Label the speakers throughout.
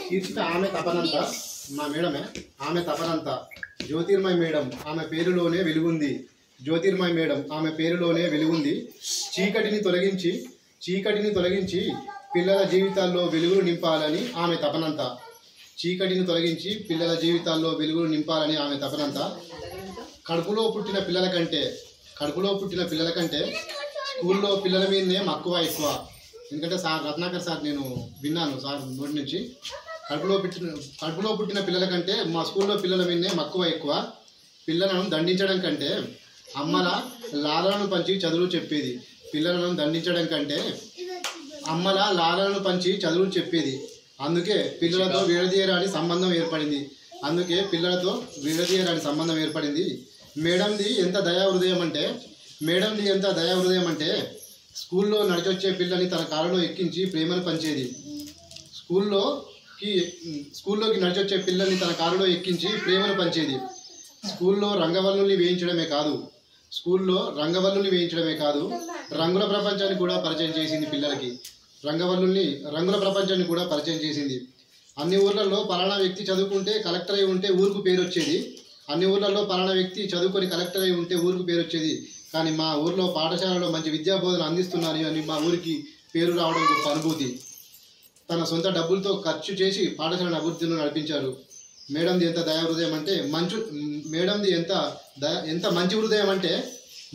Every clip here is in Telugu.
Speaker 1: కీర్తిత ఆమె తపనంతా మా మేడమే, ఆమె తపనంతా జ్యోతిర్మయ మేడం ఆమె పేరులోనే వెలుగుంది. జ్యోతిర్మయ మేడం ఆమె పేరులోనే వెలుగుంది. చీకటిని తొలగించి పిల్లల జీవితాల్లో వెలుగులు నింపాలని ఆమె తపనంతా. చీకటిని తొలగించి పిల్లల జీవితాల్లో వెలుగులు నింపాలని ఆమె తపనంతా. కడుపులో పుట్టిన పిల్లల కంటే స్కూల్లో పిల్లల మీదనే మక్కువ ఎక్కువ. ఎందుకంటే సార్ రత్నాకర్ సార్ నేను విన్నాను సార్ నోటి నుంచి, కడుపులో పుట్టిన పిల్లల కంటే మా స్కూల్లో పిల్లల మీదనే మక్కువ ఎక్కువ. పిల్లలను దండించడం కంటే అమ్మల లాలలను పంచి చదువులు చెప్పేది. పిల్లలను దండించడం కంటే అమ్మల లాలలను పంచి చదువులు చెప్పేది. అందుకే పిల్లలతో విడదీయరాని సంబంధం ఏర్పడింది. మేడంది ఎంత దయా హృదయం అంటే స్కూల్లో నడిచొచ్చే పిల్లని తన కారులో ఎక్కించి ప్రేమను పంచేది. స్కూల్లోకి నడిచొచ్చే పిల్లల్ని తన కారులో ఎక్కించి ప్రేమను పంచేది. స్కూల్లో రంగవల్లుల్ని వేయించడమే కాదు రంగుల ప్రపంచాన్ని కూడా పరిచయం చేసింది పిల్లలకి. రంగుల ప్రపంచాన్ని కూడా పరిచయం చేసింది. అన్ని ఊర్లలో పలానా వ్యక్తి చదువుకుంటే కలెక్టర్ అయి ఉంటే ఊరికి పేరు వచ్చేది. అన్ని ఊర్లలో పలానా వ్యక్తి చదువుకొని కలెక్టర్ అయి ఉంటే ఊరికి పేరు వచ్చేది. కానీ మా ఊర్లో పాఠశాలలో మంచి విద్యాబోధన అందిస్తున్నారు అని మా ఊరికి పేరు రావడం గొప్ప అనుభూతి. తన సొంత డబ్బులతో ఖర్చు చేసి పాఠశాలను అభివృద్ధిలో నడిపించారు. మేడంది ఎంత దయా హృదయం అంటే ఎంత మంచి హృదయం అంటే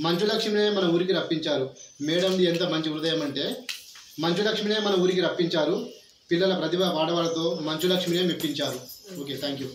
Speaker 1: మంచు లక్ష్మినే మన ఊరికి రప్పించారు. మేడంది ఎంత మంచి హృదయం అంటే మంచు లక్ష్మినే మన ఊరికి రప్పించారు. పిల్లల ప్రతిభ వాడవాళ్ళతో మంచు లక్ష్మినే మెప్పించారు. Okay, thank you.